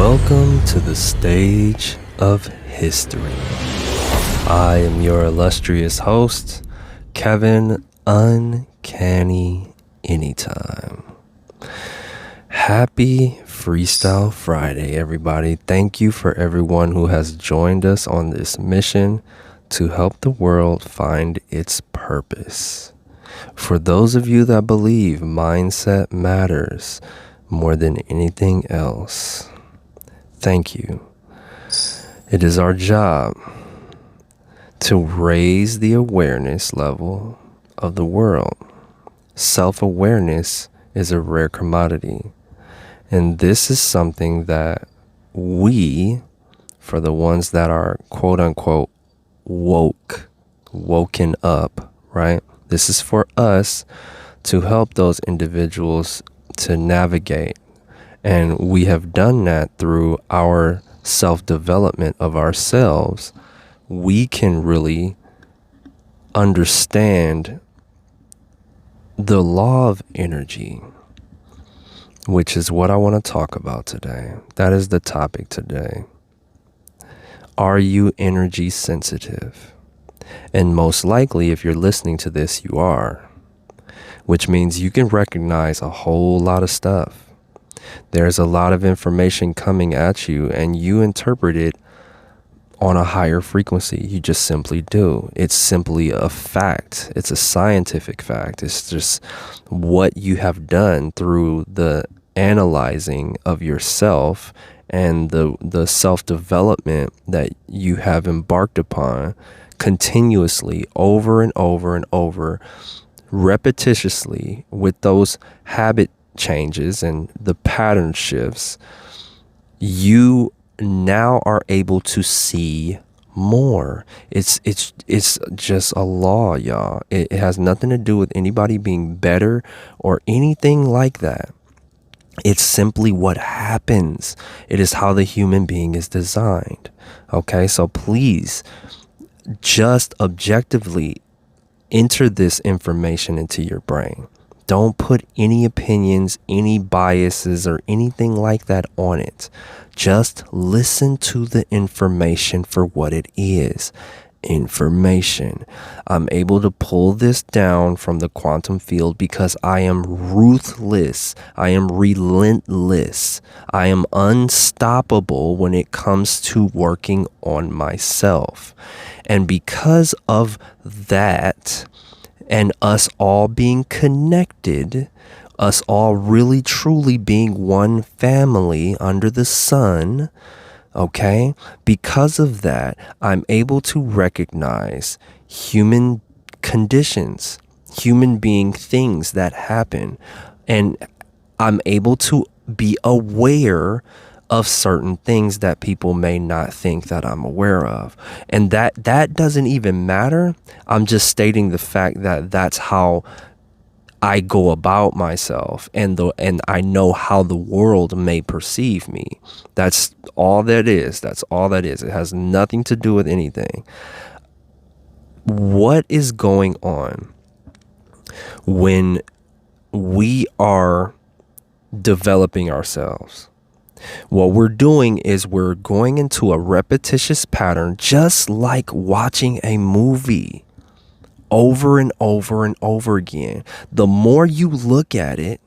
Welcome to the stage of history. I am your illustrious host, Kevin Uncanny Anytime. Happy Freestyle Friday, everybody. Thank you for everyone who has joined us on this mission to help the world find its purpose. For those of you that believe mindset matters more than anything else, thank you. It is our job to raise the awareness level of the world. Self-awareness is a rare commodity. And this is something that we, for the ones that are quote unquote woken up, right? This is for us to help those individuals to navigate. And we have done that through our self-development of ourselves. We can really understand the law of energy, which is what I want to talk about today. That is the topic today. Are you energy sensitive? And most likely, if you're listening to this, you are, which means you can recognize a whole lot of stuff. There's a lot of information coming at you and you interpret it on a higher frequency. You just simply do. It's simply a fact. It's a scientific fact. It's just what you have done through the analyzing of yourself and the self-development that you have embarked upon continuously over and over and over, repetitiously, with those habit changes and the pattern shifts. You now are able to see more. It's just a law, y'all. It has nothing to do with anybody being better or anything like that. It's simply what happens. It is how the human being is designed. Okay, so please just objectively enter this information into your brain. Don't put any opinions, any biases, or anything like that on it. Just listen to the information for what it is. Information. I'm able to pull this down from the quantum field because I am ruthless. I am relentless. I am unstoppable when it comes to working on myself. And because of that, and us all being connected, us all really truly being one family under the sun, okay? Because of that, I'm able to recognize human conditions, human being things that happen, and I'm able to be aware of certain things that people may not think that I'm aware of. And that doesn't even matter. I'm just stating the fact that that's how I go about myself, and I know how the world may perceive me. That's all that is. That's all that is. It has nothing to do with anything. What is going on when we are developing ourselves? What we're doing is we're going into a repetitious pattern, just like watching a movie over and over and over again. The more you look at it,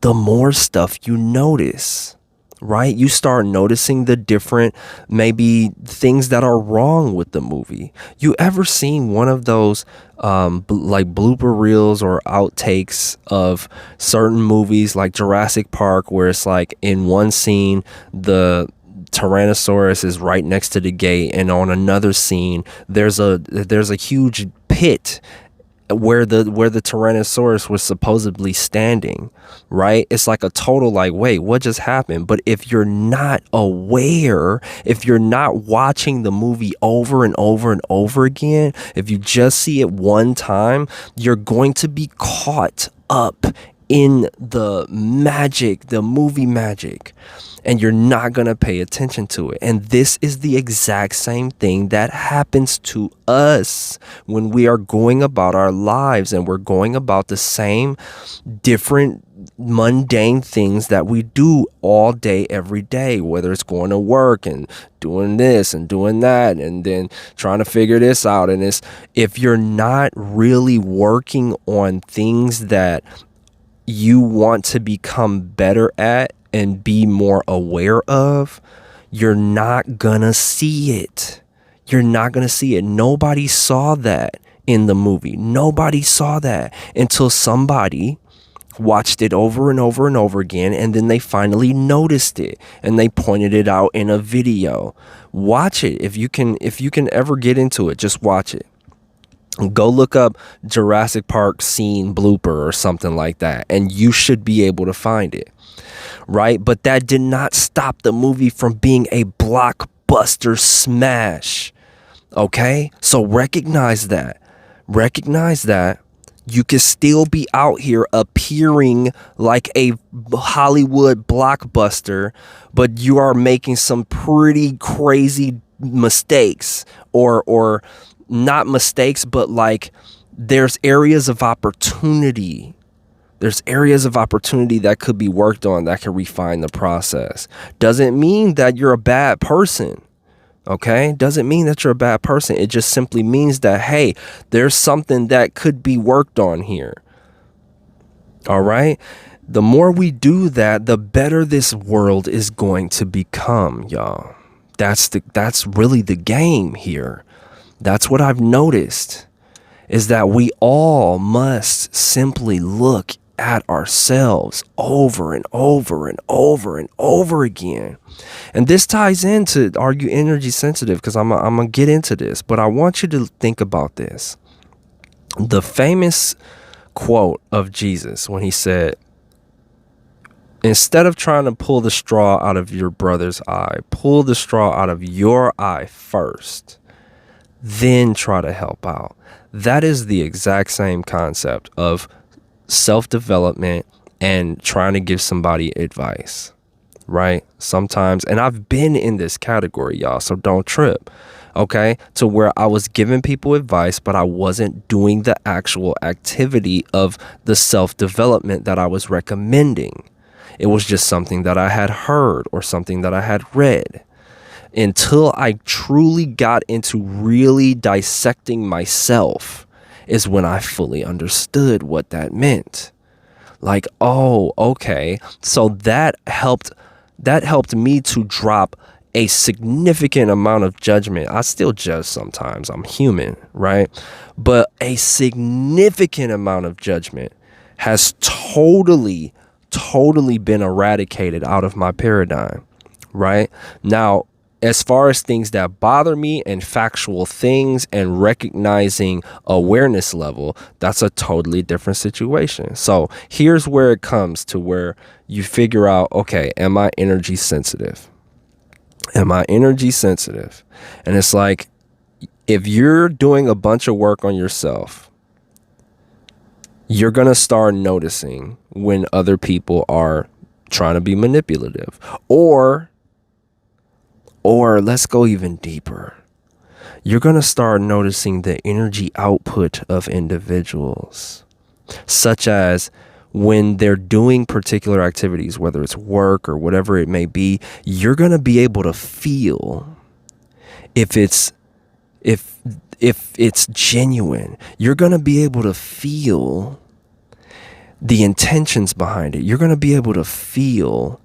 the more stuff you notice, right? You start noticing the different, maybe things that are wrong with the movie. You ever seen one of those like blooper reels or outtakes of certain movies like Jurassic Park, where it's like in one scene the Tyrannosaurus is right next to the gate, and on another scene there's a huge pit where the Tyrannosaurus was supposedly standing, right? It's like a total like, wait, what just happened? But if you're not aware, if you're not watching the movie over and over and over again, if you just see it one time, you're going to be caught up in the magic, the movie magic, and you're not going to pay attention to it. And this is the exact same thing that happens to us when we are going about our lives, and we're going about the same different mundane things that we do all day, every day, whether it's going to work and doing this and doing that and then trying to figure this out. And if you're not really working on things that you want to become better at and be more aware of, you're not gonna see it. You're not gonna see it. Nobody saw that in the movie. Nobody saw that until somebody watched it over and over and over again, and then they finally noticed it and they pointed it out in a video. Watch it. If you can ever get into it, just watch it. Go look up Jurassic Park scene blooper or something like that, and you should be able to find it, right? But that did not stop the movie from being a blockbuster smash. Okay, so recognize that. You can still be out here appearing like a Hollywood blockbuster, but you are making some pretty crazy mistakes, or not mistakes, but like there's areas of opportunity. There's areas of opportunity that could be worked on that can refine the process. Doesn't mean that you're a bad person. Okay? Doesn't mean that you're a bad person. It just simply means that, hey, there's something that could be worked on here. All right? The more we do that, the better this world is going to become, y'all. That's really the game here. That's what I've noticed, is that we all must simply look at ourselves over and over and over and over again. And this ties into, are you energy sensitive? Because I'm going to get into this, but I want you to think about this. The famous quote of Jesus when he said, instead of trying to pull the straw out of your brother's eye, pull the straw out of your eye first, then try to help out. That is the exact same concept of self-development and trying to give somebody advice, right? Sometimes, and I've been in this category, y'all, so don't trip, okay? To where I was giving people advice, but I wasn't doing the actual activity of the self-development that I was recommending. It was just something that I had heard or something that I had read. Until I truly got into really dissecting myself is when I fully understood what that meant. Like, oh, okay. So that helped me to drop a significant amount of judgment. I still judge sometimes. I'm human, right? But a significant amount of judgment has totally been eradicated out of my paradigm, right? Now, as far as things that bother me and factual things and recognizing awareness level, that's a totally different situation. So here's where it comes to where you figure out, okay, am I energy sensitive? Am I energy sensitive? And it's like, if you're doing a bunch of work on yourself, you're going to start noticing when other people are trying to be manipulative, or let's go even deeper. You're going to start noticing the energy output of individuals, such as when they're doing particular activities, whether it's work or whatever it may be. You're going to be able to feel if it's genuine. You're going to be able to feel the intentions behind it. You're going to be able to feel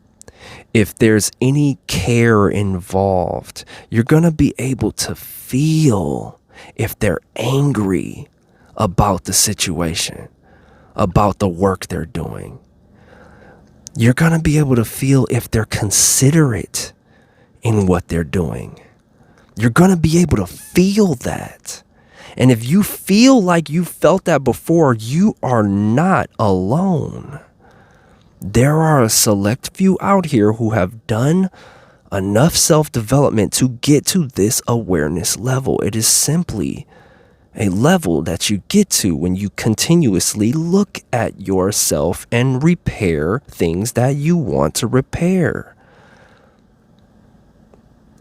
if there's any care involved. You're going to be able to feel if they're angry about the situation, about the work they're doing. You're going to be able to feel if they're considerate in what they're doing. You're going to be able to feel that. And if you feel like you felt that before, you are not alone. There are a select few out here who have done enough self-development to get to this awareness level. It is simply a level that you get to when you continuously look at yourself and repair things that you want to repair.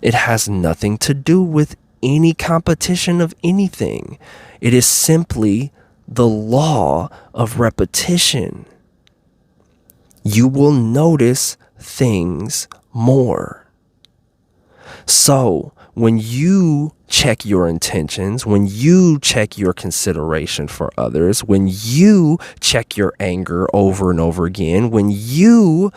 It has nothing to do with any competition of anything. It is simply the law of repetition. you will notice things more. So when you check your intentions, when you check your consideration for others, when you check your anger over and over again, when you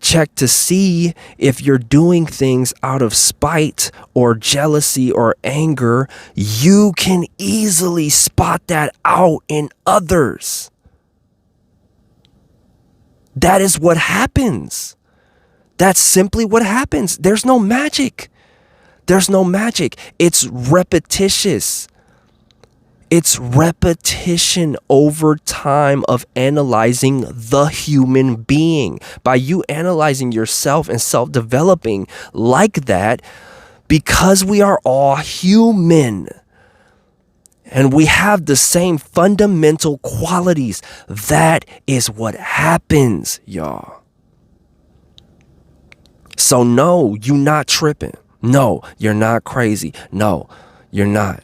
check to see if you're doing things out of spite or jealousy or anger, you can easily spot that out in others. That is what happens. That's simply what happens. There's no magic. There's no magic. It's repetitious. It's repetition over time of analyzing the human being. By you analyzing yourself and self-developing like that, because we are all human and we have the same fundamental qualities, that is what happens, y'all. So no, you're not tripping. No, you're not crazy. No, you're not.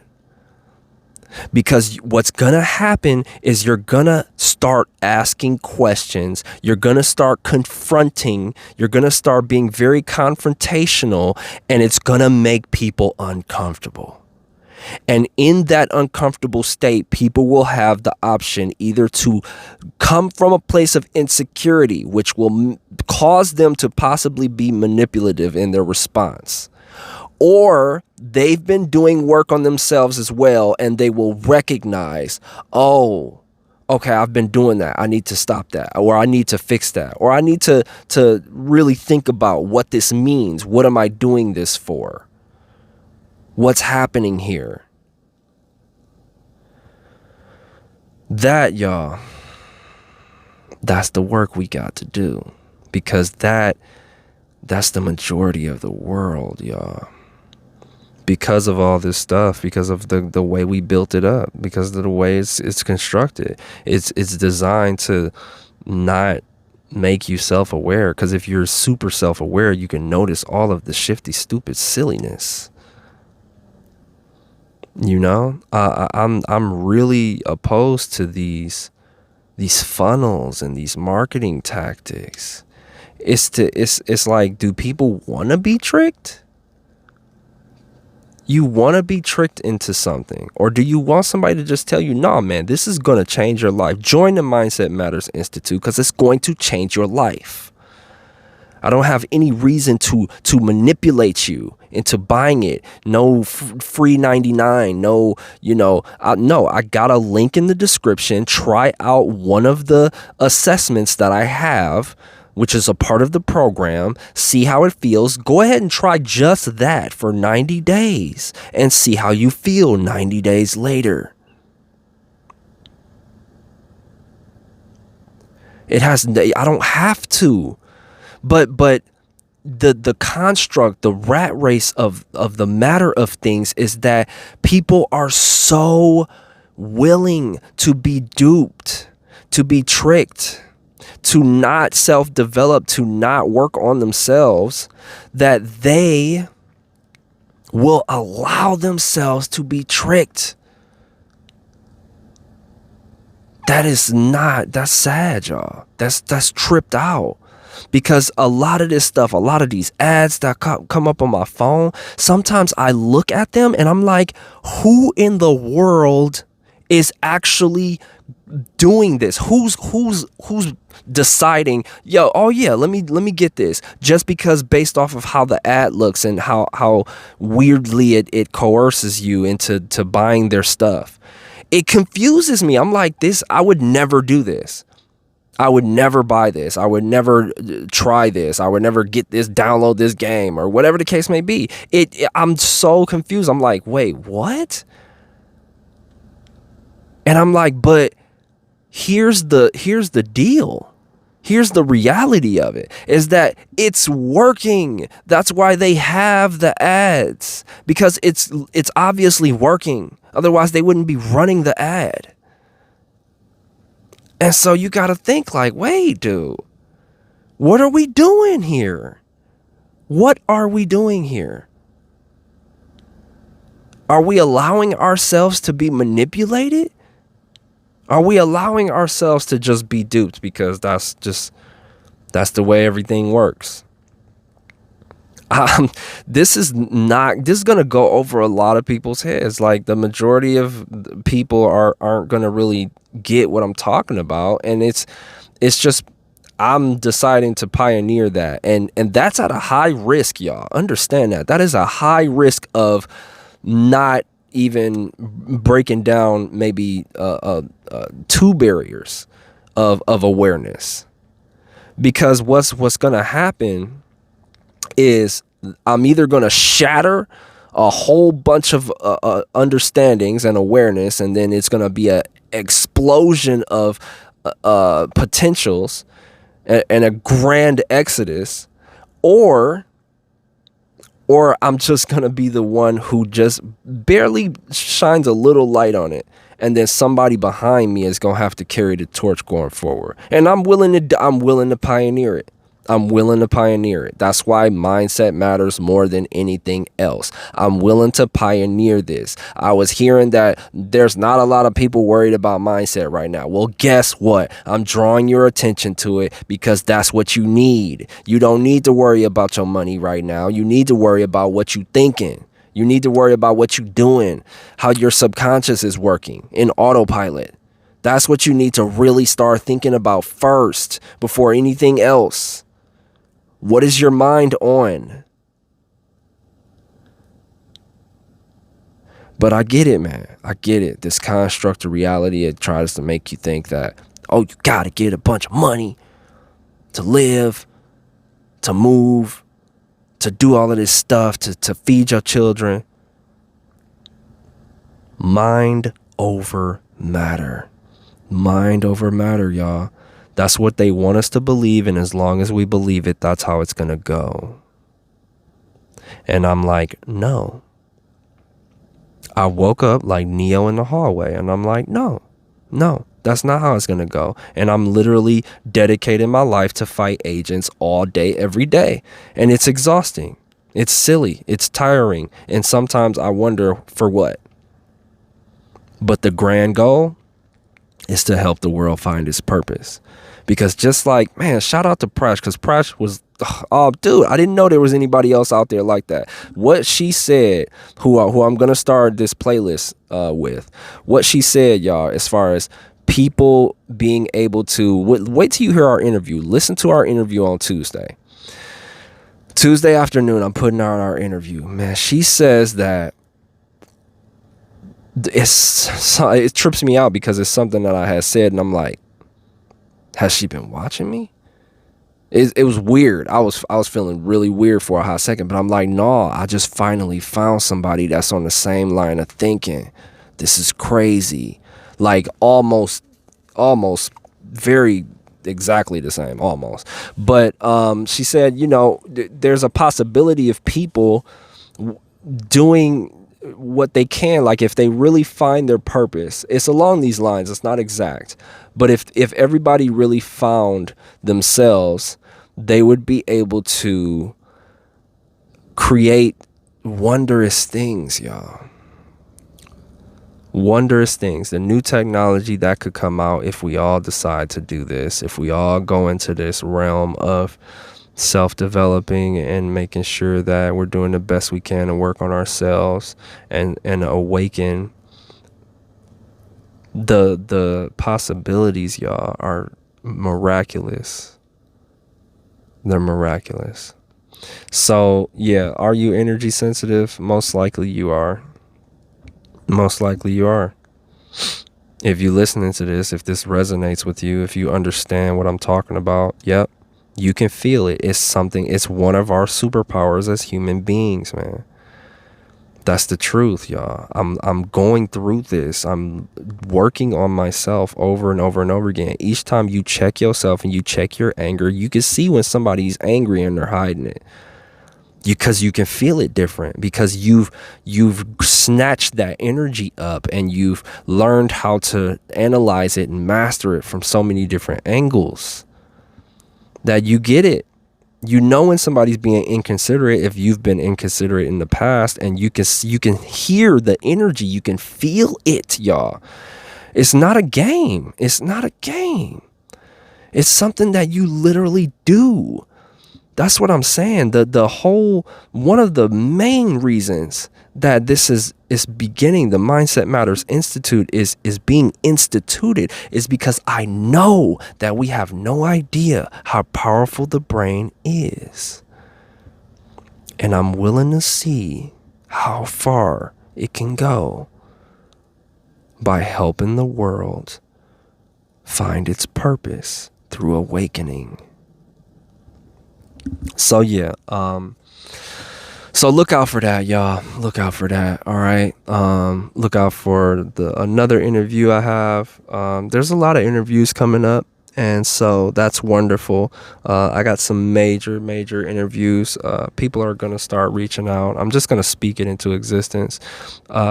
Because what's going to happen is you're going to start asking questions. You're going to start confronting. You're going to start being very confrontational, and it's going to make people uncomfortable. And in that uncomfortable state, people will have the option either to come from a place of insecurity, which will cause them to possibly be manipulative in their response, or they've been doing work on themselves as well, and they will recognize, oh, okay, I've been doing that. I need to stop that, or I need to fix that, or I need to really think about what this means. What am I doing this for? What's happening here? That, y'all, that's the work we got to do, because that's the majority of the world, y'all. Because of all this stuff, because of the way we built it up, because of the way it's constructed. It's designed to not make you self-aware, because if you're super self-aware, you can notice all of the shifty, stupid silliness. You know, I'm really opposed to these funnels and these marketing tactics. It's like, do people want to be tricked? You want to be tricked into something? Or do you want somebody to just tell you, nah, man, this is going to change your life. Join the Mindset Matters Institute, because it's going to change your life. I don't have any reason to manipulate you into buying it. No free 99. No, no, I got a link in the description. Try out one of the assessments that I have, which is a part of the program. See how it feels. Go ahead and try just that for 90 days and see how you feel 90 days later. I don't have to, but the construct, the rat race of the matter of things is that people are so willing to be duped, to be tricked, to not self-develop, to not work on themselves, that they will allow themselves to be tricked. That's sad, y'all. That's tripped out. Because a lot of this stuff, a lot of these ads that come up on my phone, sometimes I look at them and I'm like, who in the world is actually doing this? Who's deciding, yo, oh yeah, let me get this, just because based off of how the ad looks and how weirdly it coerces you into buying their stuff. It confuses me. I'm like, I would never do this. I would never buy this. I would never try this. I would never get this, download this game, or whatever the case may be. I'm so confused. I'm like, wait, what? And I'm like, but here's the deal. Here's the reality of it, is that it's working. That's why they have the ads, because it's obviously working. Otherwise, they wouldn't be running the ad. And so you got to think like, wait, dude, what are we doing here? What are we doing here? Are we allowing ourselves to be manipulated? Are we allowing ourselves to just be duped? Because that's That's the way everything works. This is going to go over a lot of people's heads. Like, the majority of people aren't going to really get what I'm talking about. And it's just, I'm deciding to pioneer that. And that's at a high risk, y'all. Understand that. That is a high risk of not even breaking down maybe two barriers of awareness. Because what's going to happen is I'm either going to shatter a whole bunch of understandings and awareness, and then it's going to be a explosion of potentials and a grand exodus, or I'm just going to be the one who just barely shines a little light on it, and then somebody behind me is going to have to carry the torch going forward. And I'm willing to pioneer it. I'm willing to pioneer it. That's why mindset matters more than anything else. I'm willing to pioneer this. I was hearing that there's not a lot of people worried about mindset right now. Well, guess what? I'm drawing your attention to it because that's what you need. You don't need to worry about your money right now. You need to worry about what you're thinking. You need to worry about what you're doing, how your subconscious is working in autopilot. That's what you need to really start thinking about first before anything else. What is your mind on? But I get it, man. I get it. This construct of reality, it tries to make you think that, oh, you got to get a bunch of money to live, to move, to do all of this stuff, to feed your children. Mind over matter. Mind over matter, y'all. That's what they want us to believe, and as long as we believe it, that's how it's going to go. And I'm like, no. I woke up like Neo in the hallway, and I'm like, no, that's not how it's going to go. And I'm literally dedicating my life to fight agents all day, every day. And it's exhausting. It's silly. It's tiring. And sometimes I wonder for what. But the grand goal is to help the world find its purpose. Because just like, man, shout out to Presh, because Presh was, oh, dude, I didn't know there was anybody else out there like that. What she said, who I'm going to start this playlist with, what she said, y'all, as far as people being able to, wait till you hear our interview. Listen to our interview on Tuesday. Tuesday afternoon, I'm putting out our interview. Man, she says that it trips me out because it's something that I had said, and I'm like, has she been watching me? It was weird. I was feeling really weird for a hot second, but I'm like, no, I just finally found somebody that's on the same line of thinking. This is crazy. Like almost very exactly the same, almost. But she said, there's a possibility of people doing what they can, like if they really find their purpose. It's along these lines, it's not exact, but if everybody really found themselves, they would be able to create wondrous things, y'all. Wondrous things. The new technology that could come out if we all decide to do this, if we all go into this realm of self-developing and making sure that we're doing the best we can to work on ourselves and awaken. The possibilities, y'all, are miraculous. They're miraculous. So yeah, are you energy sensitive? Most likely you are. Most likely you are. If you're listening to this, if this resonates with you, if you understand what I'm talking about, yep, you can feel it. It's one of our superpowers as human beings, man. That's the truth, y'all. I'm going through this. I'm working on myself over and over and over again. Each time you check yourself and you check your anger, you can see when somebody's angry and they're hiding it. Because you can feel it different, because you've snatched that energy up and you've learned how to analyze it and master it from so many different angles that you get it. You know when somebody's being inconsiderate if you've been inconsiderate in the past, and you can hear the energy, you can feel it, y'all. It's not a game. It's not a game. It's something that you literally do. That's what I'm saying. The whole, one of the main reasons that this is beginning, the Mindset Matters Institute is being instituted, is because I know that we have no idea how powerful the brain is. And I'm willing to see how far it can go by helping the world find its purpose through awakening. So yeah, so look out for that, y'all. Look out for that. All right. Look out for another interview I have. There's a lot of interviews coming up, and so that's wonderful. I got some major interviews. People are gonna start reaching out. I'm just gonna speak it into existence.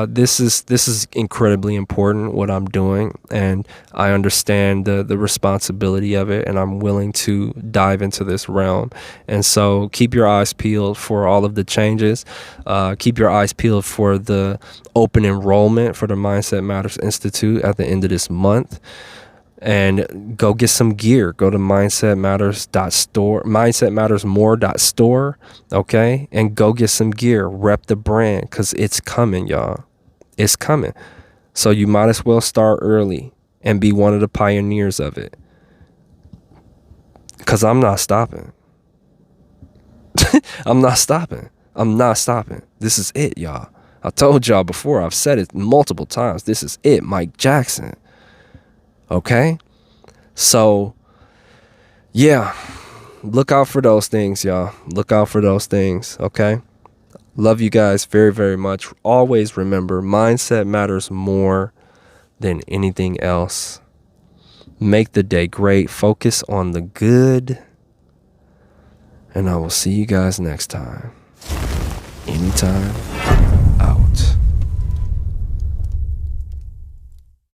This is incredibly important, what I'm doing, and I understand the responsibility of it, and I'm willing to dive into this realm. And so keep your eyes peeled for all of the changes. Keep your eyes peeled for the open enrollment for the Mindset Matters Institute at the end of this month. And go get some gear. Go to mindsetmattersmore.store, okay? And go get some gear. Rep the brand, because it's coming, y'all. It's coming. So you might as well start early and be one of the pioneers of it. Because I'm not stopping. I'm not stopping. This is it, y'all. I told y'all before. I've said it multiple times. This is it, Mike Jackson. Okay? So, yeah. Look out for those things, y'all. Look out for those things, okay? Love you guys very, very much. Always remember, mindset matters more than anything else. Make the day great. Focus on the good. And I will see you guys next time. Anytime.